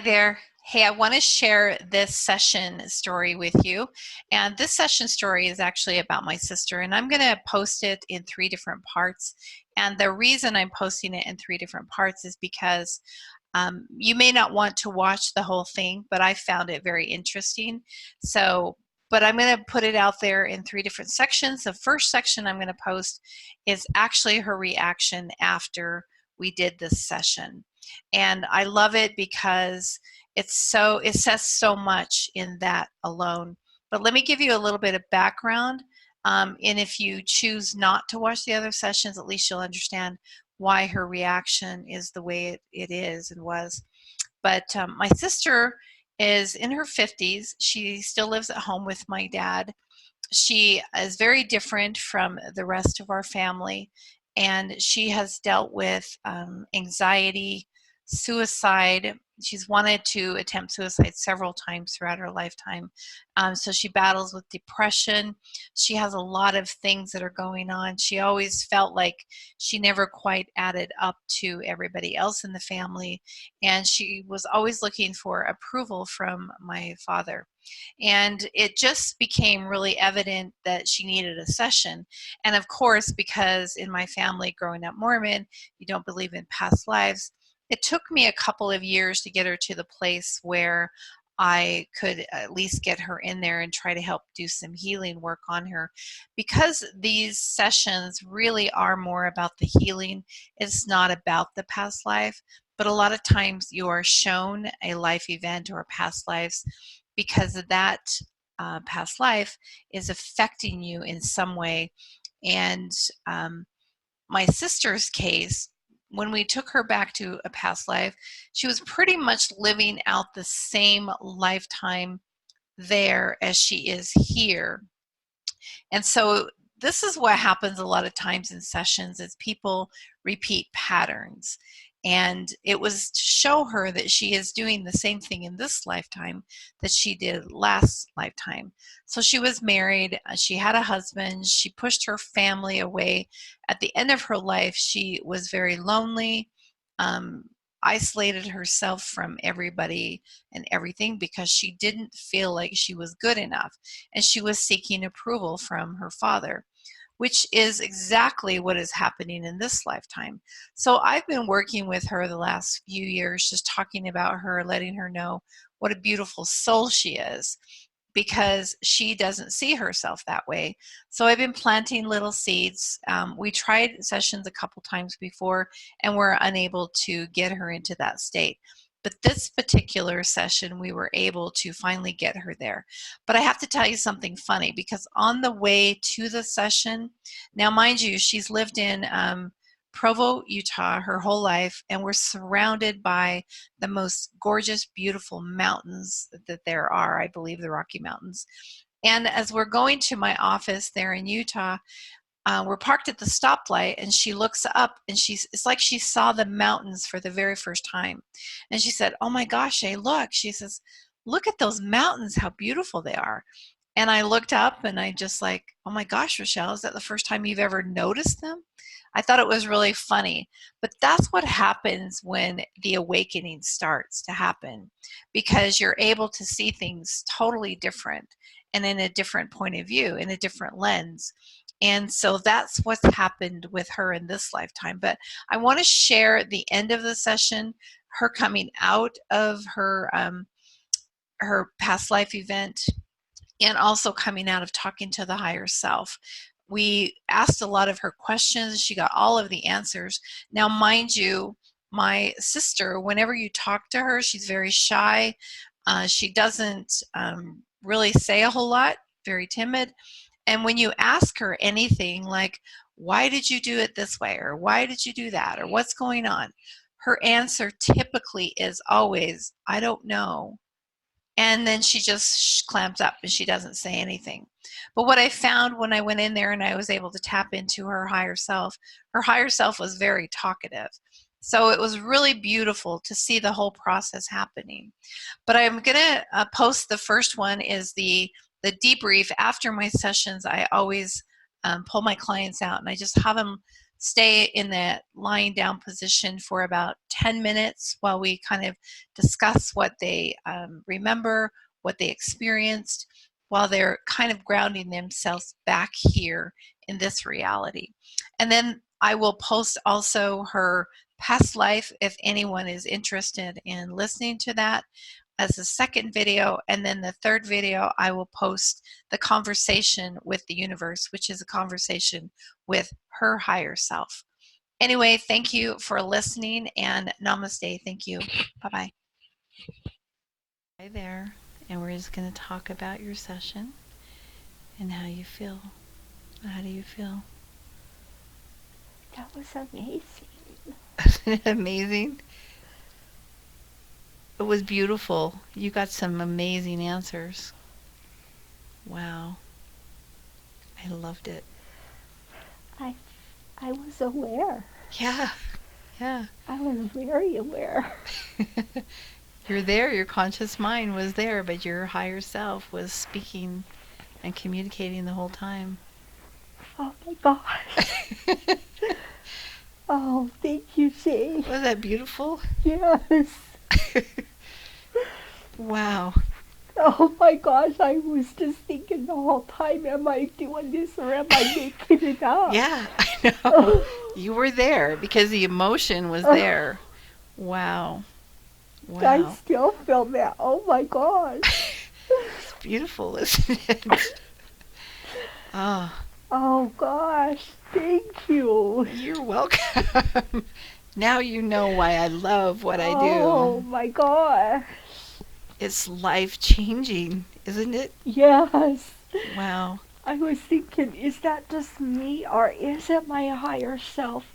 there. Hey, I want to share this session story with you. And this session story is actually about my sister, and I'm going to post it in 3 different parts. And the reason I'm posting it in 3 different parts is because you may not want to watch the whole thing, but I found it very interesting. But I'm going to put it out there in 3 different sections. The first section I'm going to post is actually her reaction after we did this session. And I love it because it says so much in that alone. But let me give you a little bit of background. And if you choose not to watch the other sessions, at least you'll understand why her reaction is the way it is and was. But my sister is in her 50s. She still lives at home with my dad. She is very different from the rest of our family, and she has dealt with anxiety, suicide. She's wanted to attempt suicide several times throughout her lifetime. So she battles with depression. She has a lot of things that are going on. She always felt like she never quite added up to everybody else in the family, and she was always looking for approval from my father. And it just became really evident that she needed a session. And of course, because in my family growing up Mormon, you don't believe in past lives, it took me a couple of years to get her to the place where I could at least get her in there and try to help do some healing work on her. Because these sessions really are more about the healing, it's not about the past life. But a lot of times you are shown a life event or past lives because of that past life is affecting you in some way. And my sister's case, when we took her back to a past life, she was pretty much living out the same lifetime there as she is here. And so this is what happens a lot of times in sessions is people repeat patterns. And it was to show her that she is doing the same thing in this lifetime that she did last lifetime. So she was married, she had a husband, she pushed her family away. At the end of her life, she was very lonely, um, isolated herself from everybody and everything because she didn't feel like she was good enough. And she was seeking approval from her father, which is exactly what is happening in this lifetime. So I've been working with her the last few years, just talking about her, letting her know what a beautiful soul she is, because she doesn't see herself that way. So I've been planting little seeds. We tried sessions a couple times before and were unable to get her into that state. But this particular session, we were able to finally get her there. But I have to tell you something funny, because on the way to the session, now mind you, she's lived in Provo, Utah her whole life, and we're surrounded by the most gorgeous, beautiful mountains that there are. I believe the Rocky Mountains. And as we're going to my office there in Utah, we're parked at the stoplight, and she looks up, and it's like she saw the mountains for the very first time. And she said, "Oh my gosh, hey, look." She says, "Look at those mountains, how beautiful they are." And I looked up, and I just like, "Oh my gosh, Rochelle, is that the first time you've ever noticed them?" I thought it was really funny. But that's what happens when the awakening starts to happen, because you're able to see things totally different and in a different point of view, in a different lens. And so that's what's happened with her in this lifetime. But I want to share the end of the session, her coming out of her past life event, and also coming out of talking to the higher self. We asked a lot of her questions. She got all of the answers. Now, mind you, my sister, whenever you talk to her, she's very shy. She doesn't really say a whole lot, very timid. And when you ask her anything like, "Why did you do it this way?" or "Why did you do that?" or "What's going on?" her answer typically is always, "I don't know." And then she just clamps up and she doesn't say anything. But what I found when I went in there and I was able to tap into her higher self was very talkative. So it was really beautiful to see the whole process happening. But I'm going to post the first one is the debrief. After my sessions, I always pull my clients out and I just have them stay in that lying down position for about 10 minutes while we kind of discuss what they remember, what they experienced, while they're kind of grounding themselves back here in this reality. And then I will post also her past life if anyone is interested in listening to that as a second video. And then the third video, I will post the conversation with the universe, which is a conversation with her higher self. Anyway, thank you for listening, and namaste. Thank you. Bye-bye. Hi there, and we're just going to talk about your session and how you feel. How do you feel? That was amazing. Isn't it amazing? It was beautiful. You got some amazing answers. Wow. I loved it. I was aware. Yeah. Yeah. I was very aware. You're there. Your conscious mind was there, but your higher self was speaking and communicating the whole time. Oh my gosh. Oh, thank you, Jay. Was that beautiful? Yes. Wow. Oh my gosh, I was just thinking the whole time, am I doing this or am I making it up? Yeah, I know. You were there because the emotion was there. Wow. Wow. I still feel that. Oh my gosh. It's beautiful, isn't it? Oh. Oh gosh, thank you. You're welcome. Now you know why I love what I do. Oh my gosh. It's life-changing, isn't it? Yes. Wow. I was thinking, is that just me or is it my higher self?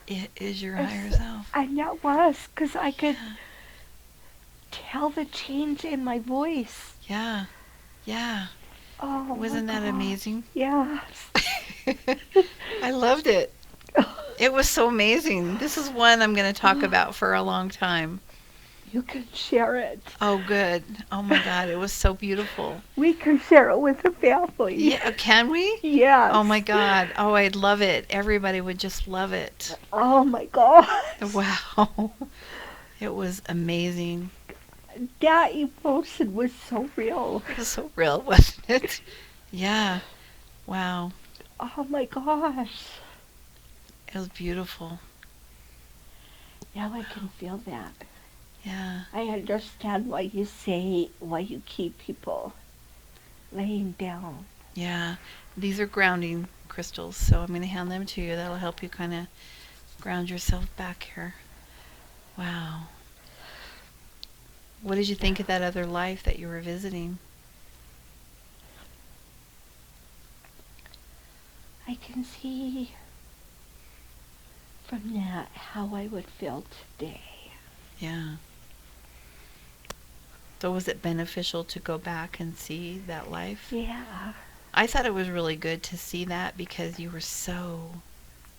It is your higher self. And that was because I could tell the change in my voice. Yeah. Yeah. Oh, wasn't that amazing? Yes. I loved it. It was so amazing. This is one I'm going to talk about for a long time. You can share it. Oh, good. Oh, my God. It was so beautiful. We can share it with the family. Yeah, can we? Yes. Oh, my God. Oh, I'd love it. Everybody would just love it. Oh, my God. Wow. It was amazing. That emotion was so real. It was so real, wasn't it? Yeah. Wow. Oh, my gosh. It was beautiful. Now I can feel that. Yeah. I understand why you keep people laying down. Yeah. These are grounding crystals, so I'm going to hand them to you. That'll help you kind of ground yourself back here. Wow. What did you think of that other life that you were visiting? I can see from that how I would feel today. Yeah. So was it beneficial to go back and see that life? Yeah. I thought it was really good to see that because you were so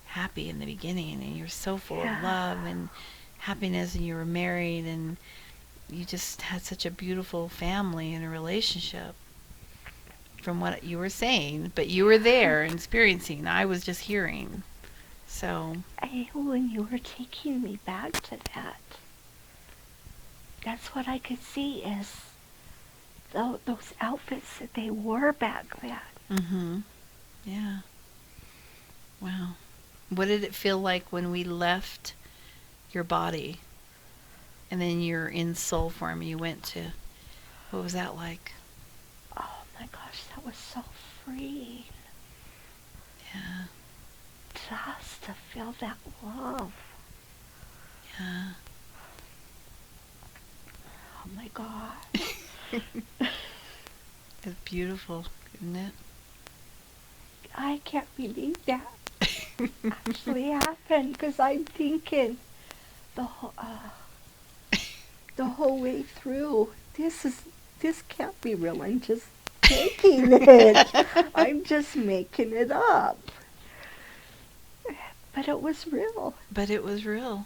happy in the beginning and you were so full of love and happiness, and you were married and you just had such a beautiful family and a relationship from what you were saying, but you were there and experiencing. I was just hearing. So When you were taking me back to that, that's what I could see is those outfits that they wore back then. mm-hmm. Yeah. Wow. What did it feel like when we left your body and then you're in soul form? You went to, what was that like? Oh my gosh, that was so freeing. Yeah. Just to feel that love. Yeah. Oh my God. It's beautiful, isn't it? I can't believe that actually happened, because I'm thinking the whole way through, this can't be real. I'm just making it. I'm just making it up. But it was real. But it was real.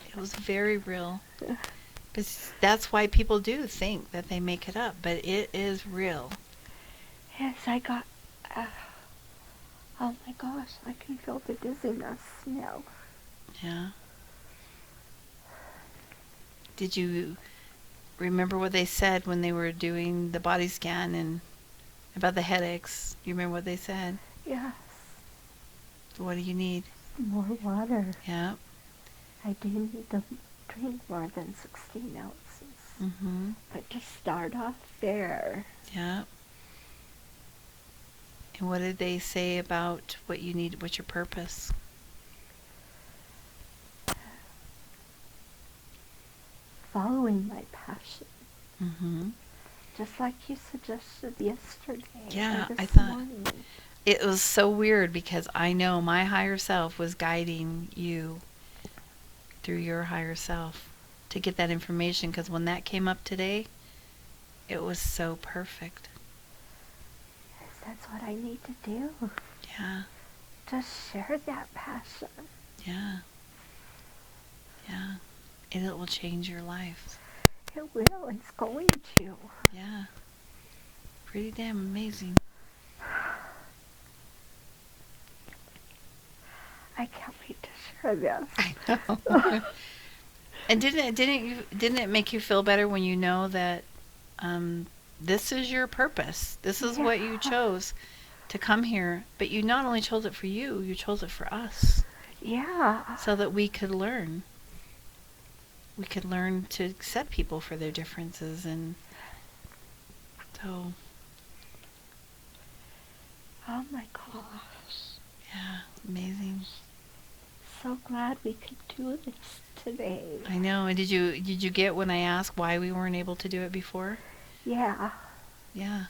It was very real. But that's why people do think that they make it up, but it is real. Yes, I got Oh my gosh, I can feel the dizziness now. Yeah. Did you remember what they said when they were doing the body scan and about the headaches? You remember what they said? Yes, What do you need? more water. Yeah. I do need to drink more than 16 ounces. Mm-hmm. But to start off there, Yeah. And what did they say about what you need? What's your purpose? following my passion, Mm-hmm. just like you suggested yesterday or Yeah, I this thought morning. it was so weird because I know my higher self was guiding you through your higher self to get that information, because when that came up today, it was so perfect. Yes, that's what I need to do. Yeah, Just share that passion. yeah, yeah. And it will change your life. It will. It's going to. Yeah, pretty damn amazing. I can't wait to share this. I know. And didn't it make you feel better when you know that this is your purpose? This is Yeah. what you chose to come here, but you not only chose it for you, you chose it for us, Yeah. so that we could learn. We could learn to accept people for their differences, and so Oh my gosh. yeah, amazing. So glad we could do this today. I know. And did you get when I asked why we weren't able to do it before? Yeah. Yeah.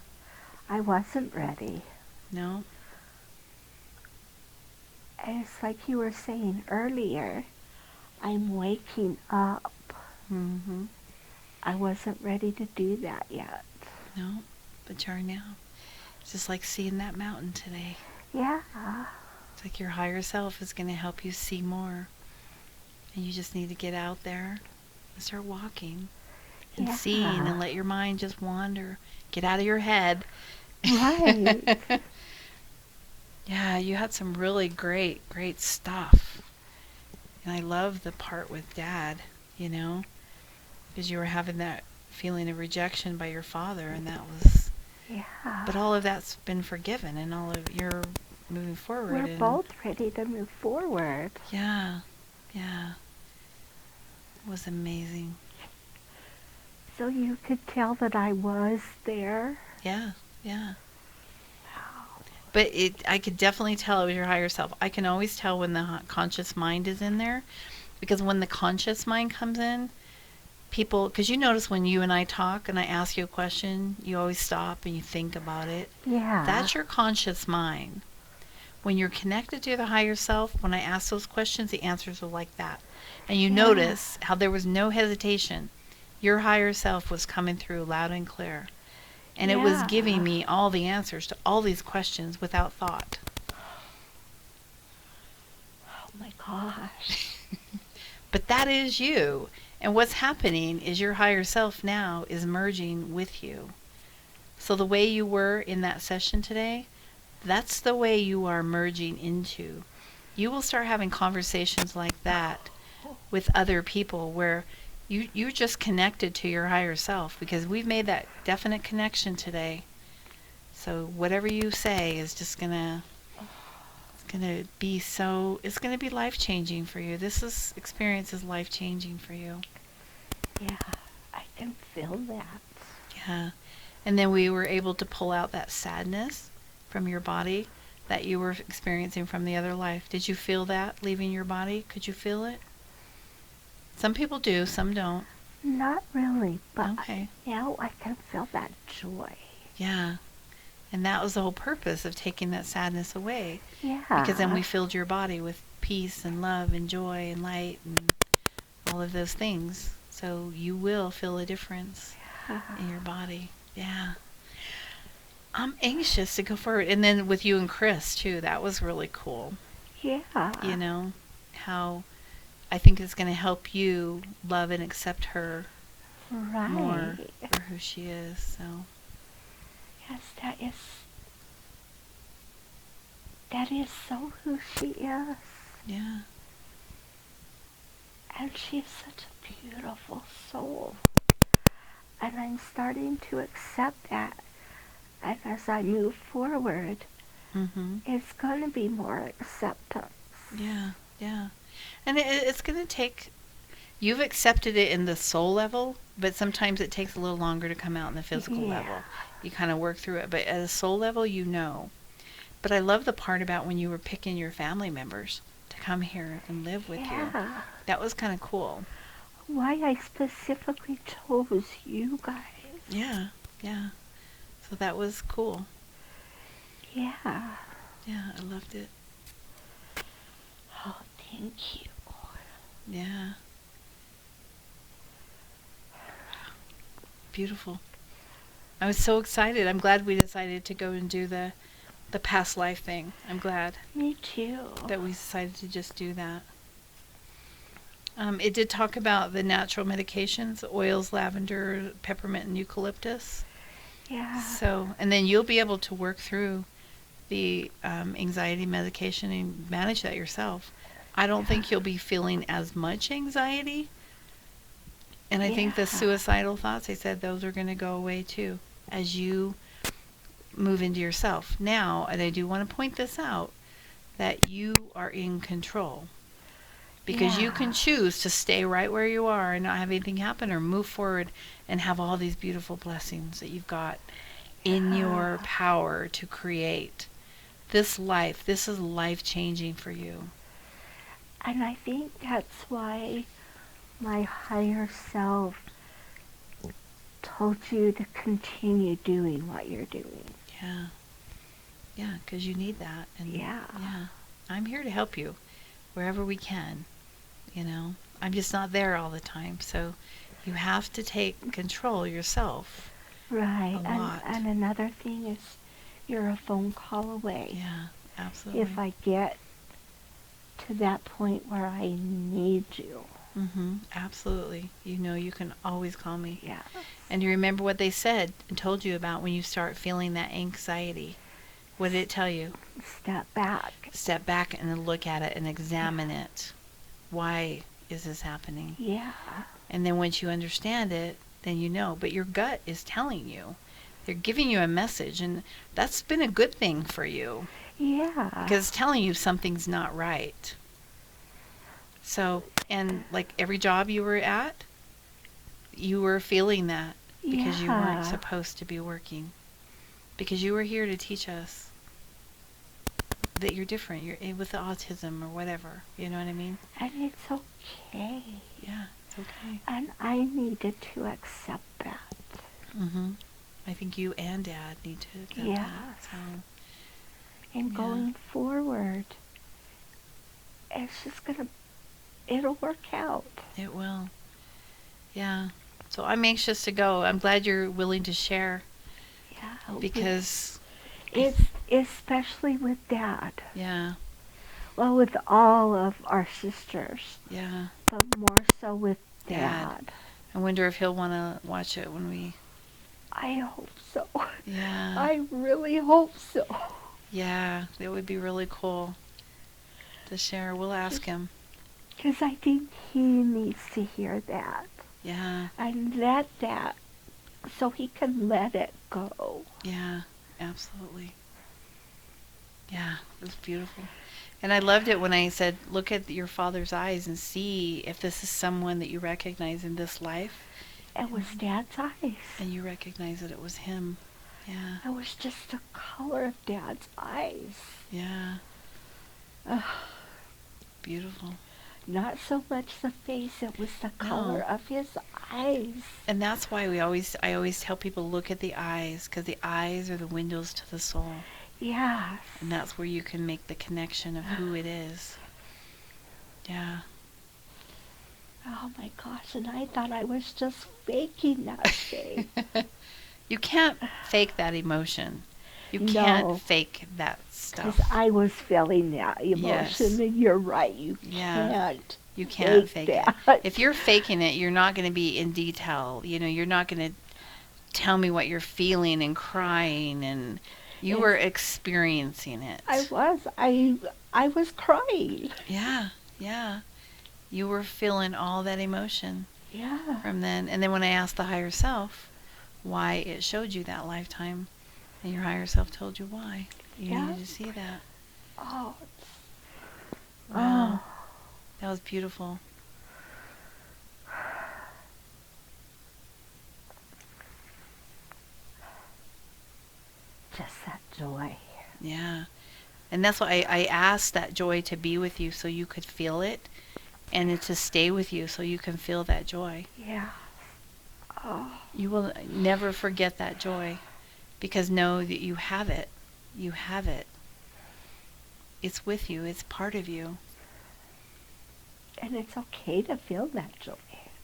I wasn't ready. No. And it's like you were saying earlier, I'm waking up. Mhm. I wasn't ready to do that yet. No. But you are now. It's just like seeing that mountain today. Yeah. It's like your higher self is going to help you see more. And you just need to get out there and start walking and Yeah. seeing, and let your mind just wander. Get out of your head. Right. Yeah, you had some really great stuff. And I love the part with Dad, because you were having that feeling of rejection by your father, and that was, Yeah. but all of that's been forgiven, and all of you're moving forward. We're And both ready to move forward. yeah, yeah, it was amazing. So you could tell that I was there. Yeah, yeah. But I could definitely tell it was your higher self. I can always tell when the conscious mind is in there, because when the conscious mind comes in, people, because you notice when you and I talk and I ask you a question, you always stop and you think about it. Yeah. That's your conscious mind. When you're connected to the higher self, when I ask those questions, the answers are like that. And you notice how there was no hesitation. Your higher self was coming through loud and clear. And it was giving me all the answers to all these questions without thought. Oh my gosh. But that is you. And what's happening is your higher self now is merging with you. So the way you were in that session today, that's the way you are merging into. You will start having conversations like that with other people, where you're just connected to your higher self, because we've made that definite connection today. So whatever you say is just gonna it's gonna be life changing for you. Experience is life changing for you. Yeah, I can feel that. Yeah. And then we were able to pull out that sadness from your body that you were experiencing from the other life. Did you feel that leaving your body? Could you feel it? Some people do, some don't. Not really, but Okay. now I can feel that joy. Yeah. And that was the whole purpose of taking that sadness away. Yeah. Because then we filled your body with peace and love and joy and light and all of those things. So you will feel a difference in your body. Yeah. I'm anxious to go forward. And then with you and Chris, too, that was really cool. Yeah. How I think it's going to help you love and accept her Right. more for who she is. So Yes, that is that is so who she is. Yeah. And she is such a beautiful soul. And I'm starting to accept that. And as I move forward, Mm-hmm. it's going to be more acceptance. Yeah. Yeah. And it's going to take, you've accepted it in the soul level, but sometimes it takes a little longer to come out in the physical level. You kind of work through it. But at a soul level, you know. But I love the part about when you were picking your family members to come here and live with you. That was kind of cool. Why I specifically chose you guys. Yeah, yeah. So that was cool. Yeah. Yeah, I loved it. Oh, thank you. Yeah. Beautiful. I was so excited. I'm glad we decided to go and do the past life thing. I'm glad. Me too. That we decided to just do that. It did talk about the natural medications, oils, lavender, peppermint, and eucalyptus. Yeah. So, and then you'll be able to work through the anxiety medication and manage that yourself. I don't think you'll be feeling as much anxiety. And I think the suicidal thoughts, they said those are going to go away too as you move into yourself. Now, and I do want to point this out, that you are in control. Because you can choose to stay right where you are and not have anything happen, or move forward and have all these beautiful blessings that you've got in your power to create. This life, this is life-changing for you. And I think that's why my higher self told you to continue doing what you're doing. Yeah. Yeah, because you need that. And yeah. I'm here to help you wherever we can. You know, I'm just not there all the time. So you have to take control yourself. Right. A lot. And another thing is you're a phone call away. Yeah, absolutely. If I get to that point where I need you. Mm-hmm. Absolutely. You know, you can always call me. Yeah. And you remember what they said and told you about when you start feeling that anxiety. What did it tell you? Step back. Step back and then look at it and examine it. Why is this happening? Yeah. And then once you understand it, then you know. But your gut is telling you. They're giving you a message, and that's been a good thing for you. Yeah. Because it's telling you something's not right. So, and like every job you were at, you were feeling that because you weren't supposed to be working. Because you were here to teach us that you're different. You're with the autism or whatever. You know what I mean? And it's okay. Yeah, it's okay. And I needed to accept that. Mm-hmm. I think you and Dad need to accept that. So, and going forward, it's just it'll work out. It will. Yeah. So I'm anxious to go. I'm glad you're willing to share. Yeah. Because it's especially with Dad. Yeah. Well, with all of our sisters. Yeah. But more so with Dad. I wonder if he'll want to watch it when we... I hope so. Yeah. I really hope so. Yeah, it would be really cool to share. We'll ask him. Because I think he needs to hear that. Yeah. And let that, so he can let it go. Yeah, absolutely. Yeah, it was beautiful. And I loved it when I said, look at your father's eyes and see if this is someone that you recognize in this life. It was Dad's eyes. And you recognize that it was him. Yeah. It was just the color of Dad's eyes. Yeah. Beautiful. Not so much the face, it was the color of his eyes. And that's why I always tell people, look at the eyes, because the eyes are the windows to the soul. Yes. And that's where you can make the connection of who it is. Yeah. Oh my gosh, and I thought I was just faking that thing. You can't fake that emotion. You can't fake that stuff. Because I was feeling that emotion, Yes. and you're right, you can't. You can't fake that. it. If you're faking it, you're not going to be in detail. You know, you're not going to tell me what you're feeling and crying and You were experiencing it. I was. I was crying. Yeah, yeah. You were feeling all that emotion Yeah. from then. And then when I asked the higher self why it showed you that lifetime, and your higher self told you why. You needed to see that. Oh. Wow. That was beautiful. Just that joy. Yeah. And that's why I asked that joy to be with you so you could feel it, and it to stay with you so you can feel that joy. Yeah. Oh. You will never forget that joy, because know that you have it. You have it. It's with you. It's part of you. And it's okay to feel that joy.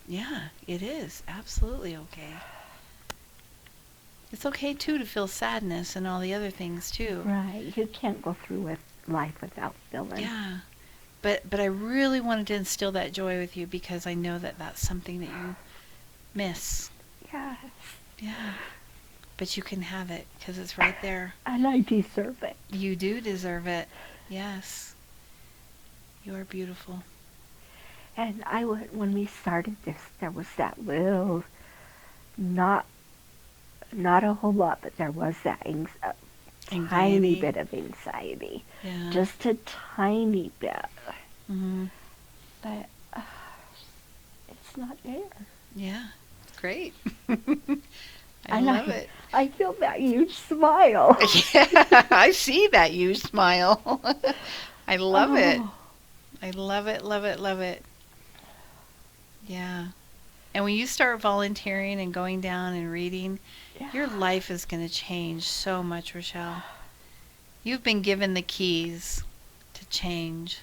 Yeah, it is. Absolutely okay. It's okay, too, to feel sadness and all the other things, too. Right. You can't go through with life without feeling. Yeah. But I really wanted to instill that joy with you because I know that that's something that you miss. Yes. Yeah. But you can have it because it's right there. And I deserve it. You do deserve it. Yes. You are beautiful. And when we started this, there was that little, not a whole lot, but there was that tiny bit of anxiety. Yeah. Just a tiny bit. Mm-hmm. But it's not there. Yeah. Great. I And love it. I feel that huge smile. Yeah, I see that huge smile. I love it. I love it, love it, love it. Yeah. And when you start volunteering and going down and reading, your life is going to change so much, Rochelle. You've been given the keys to change.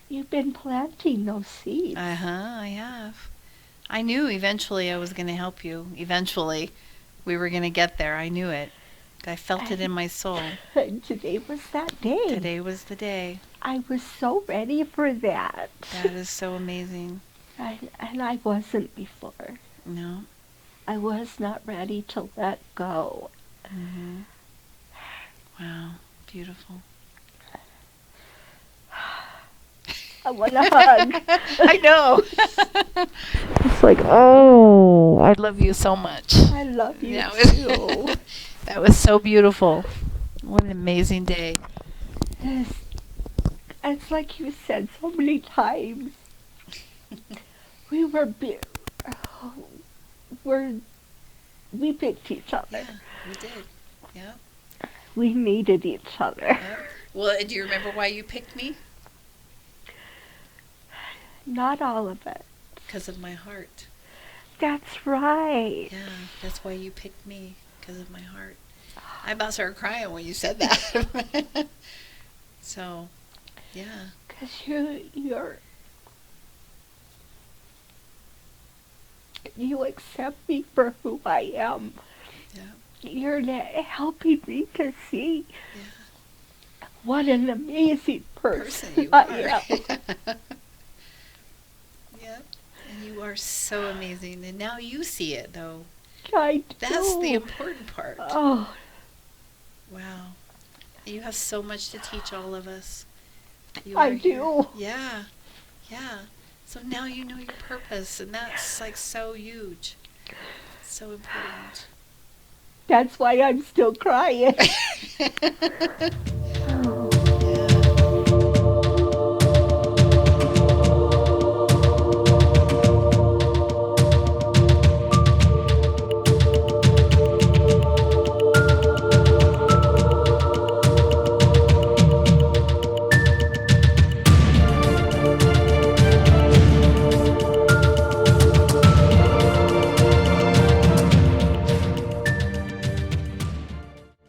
You've been planting those seeds. I have. I knew eventually I was going to help you. Eventually, we were going to get there. I knew it. I felt it in my soul. And today was that day. Today was the day. I was so ready for that. That is so amazing. And I wasn't before. No. I was not ready to let go. Mm-hmm. Wow. Beautiful. I want a hug. I know. It's like, oh, I love you so much. I love you too. That was so beautiful. What an amazing day. It's like you said so many times. We picked each other. Yeah, we did. Yeah. We needed each other. Yeah. Well, do you remember why you picked me? Not all of it. Because of my heart. That's right. Yeah, that's why you picked me, because of my heart. I about started crying when you said that. So, yeah. Because you accept me for who I am. Yeah. You're helping me to see what an amazing person you I are. am. Yep. And you are so amazing. And now you see it, though. I do. That's the important part. Oh. Wow. You have so much to teach all of us. I do. Yeah. Yeah. So now you know your purpose, and that's like so huge. So important. That's why I'm still crying.